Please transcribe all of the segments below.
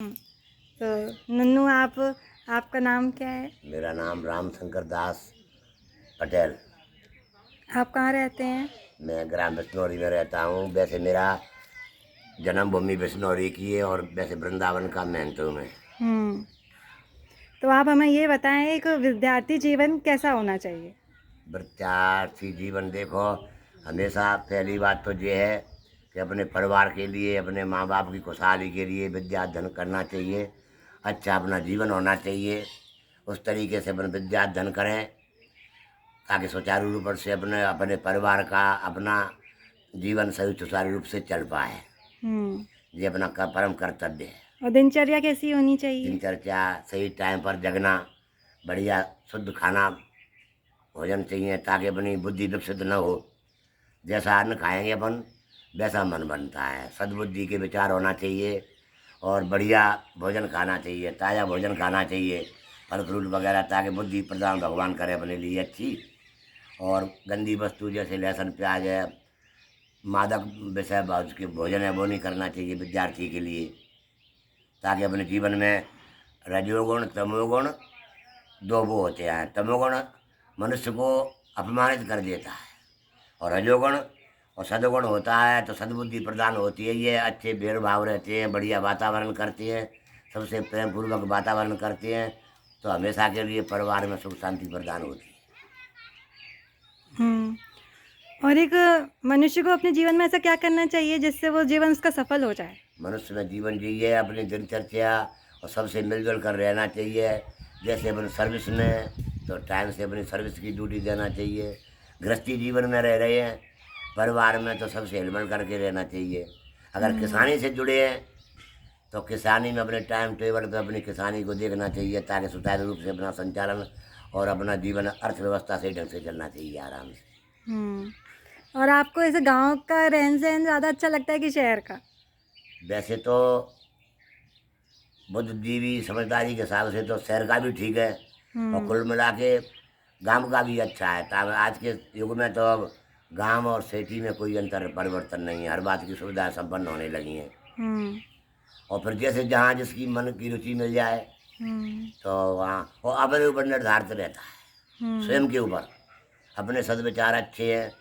हुँ। तो नन्नू आपका नाम क्या है? मेरा नाम रामशंकर दास पटेल। आप कहाँ रहते हैं? मैं ग्राम बिश्नौरी में रहता हूँ। वैसे मेरा जन्मभूमि बिश्नौरी की है और वैसे वृंदावन का महंत हूँ मैं। हुँ। तो आप हमें ये बताएँ एक विद्यार्थी जीवन कैसा होना चाहिए? विद्यार्थी जीवन देखो, हमेशा पहली बात तो ये है कि अपने परिवार के लिए, अपने माँ बाप की खुशहाली के लिए विद्या अध्ययन करना चाहिए। अच्छा अपना जीवन होना चाहिए। उस तरीके से अपन विद्या अध्ययन करें ताकि सुचारू रूप से अपने अपने परिवार का अपना जीवन सही सुचारू रूप से चल पाए। हुँ। ये अपना परम कर्तव्य है। और दिनचर्या कैसी होनी चाहिए? दिनचर्या सही टाइम पर जगना, बढ़िया शुद्ध खाना भोजन चाहिए ताकि अपनी बुद्धि विकसित न हो। जैसा अन्न खाएंगे अपन वैसा मन बनता है। सद्बुद्धि के विचार होना चाहिए और बढ़िया भोजन खाना चाहिए, ताज़ा भोजन खाना चाहिए, फल फ्रूट वगैरह, ताकि बुद्धि प्रदान भगवान करे अपने लिए अच्छी। और गंदी वस्तु जैसे लहसुन प्याज है, मादक विषय के भोजन है, वो नहीं करना चाहिए विद्यार्थी के लिए, ताकि अपने जीवन में रजोगुण तमोगुण दो वो होते हैं। तमोगुण मनुष्य को अपमानित कर देता है और रजोगुण और सदगुण होता है तो सद्बुद्धि प्रदान होती है। ये अच्छे भेदभाव रहते हैं, बढ़िया वातावरण करते हैं, सबसे प्रेम पूर्वक वातावरण करते हैं, तो हमेशा के लिए परिवार में सुख शांति प्रदान होती है। हुँ। और एक मनुष्य को अपने जीवन में ऐसा क्या करना चाहिए जिससे वो जीवन उसका सफल हो जाए? मनुष्य में जीवन जिए अपनी दिनचर्या और सबसे मिलजुल कर रहना चाहिए। जैसे अपन सर्विस में तो टाइम से अपनी सर्विस की ड्यूटी देना चाहिए। गृहस्थी जीवन में रह रहे हैं, परिवार में तो सबसे हिलमिल करके रहना चाहिए। अगर हुँ। किसानी से जुड़े हैं तो किसानी में अपने टाइम टेबल पर अपनी किसानी को देखना चाहिए ताकि सुचारू रूप से अपना संचालन और अपना जीवन अर्थव्यवस्था सही ढंग से चलना चाहिए आराम से। हुँ। और आपको ऐसे गाँव का रहन-सहन ज़्यादा अच्छा लगता है कि शहर का? वैसे तो बुद्धिजीवी समझदारी के हिसाब से तो शहर का भी ठीक है और हुँ। कुल मिला के गाँव का भी अच्छा है। तब आज के युग में तो अब गाँव और सिटी में कोई अंतर परिवर्तन नहीं है, हर बात की सुविधाएं संपन्न होने लगी हैं। हुँ। और फिर जैसे जहाँ जिसकी मन की रुचि मिल जाए हुँ। तो वहाँ वो अपने ऊपर निर्धारित रहता है, हुँ। स्वयं के ऊपर। अपने सद्विचार अच्छे हैं,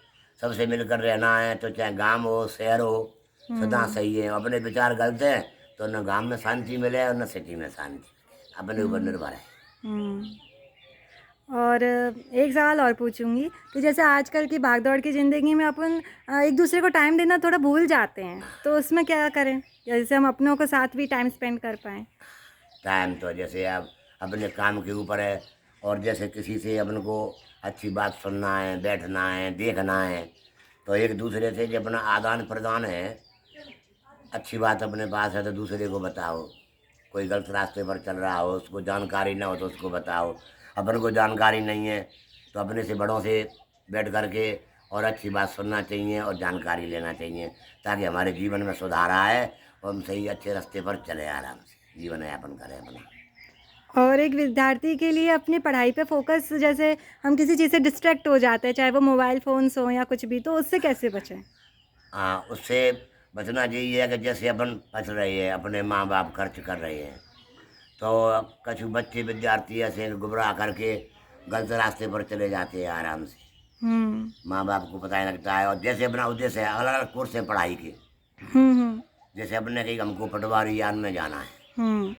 सबसे मिलकर रहना है तो चाहे गांव हो शहर हो, सदा हुँ। सही है। अपने विचार गलत हैं तो न गांव में शांति मिले और न सिटी में शांति मिले, अपने ऊपर हुँ। निर्भर है। हुँ। और एक सवाल और पूछूँगी कि जैसे आजकल की भागदौड़ की ज़िंदगी में अपन एक-दूसरे को टाइम देना थोड़ा भूल जाते हैं, तो उसमें क्या करें? जैसे हम अपनों के साथ भी टाइम स्पेंड कर पाएँ? टाइम तो जैसे अब अपने काम के ऊपर है और जैसे किसी से अपन को अच्छी बात सुनना है, बैठना है, देखना है, तो एक दूसरे से जो अपना आदान प्रदान है, अच्छी बात अपने पास है तो दूसरे को बताओ। कोई गलत रास्ते पर चल रहा हो, उसको जानकारी ना हो तो उसको बताओ। अपन को जानकारी नहीं है तो अपने से बड़ों से बैठ कर के और अच्छी बात सुनना चाहिए और जानकारी लेना चाहिए ताकि हमारे जीवन में सुधार आए और हम सही अच्छे रास्ते पर चले आराम से जीवन यापन करें अपना। और एक विद्यार्थी के लिए अपनी पढ़ाई पे फ़ोकस जैसे हम किसी चीज़ से डिस्ट्रैक्ट हो जाते हैं, चाहे वो मोबाइल फ़ोन्स हों या कुछ भी, तो उससे कैसे बचें? हाँ, उससे बचना चाहिए है कि जैसे अपन बच रहे हैं, अपने माँ बाप खर्च कर रहे हैं तो कुछ बच्चे विद्यार्थी ऐसे गुमराह करके गलत रास्ते पर चले जाते हैं आराम से। हुँ। माँ बाप को पता नहीं लगता है और जैसे अपना उद्देश्य है, अलग अलग कोर्स है पढ़ाई के। हुँ। हुँ। जैसे अपने कहीं हमको पटवारी यान में जाना है हुँ।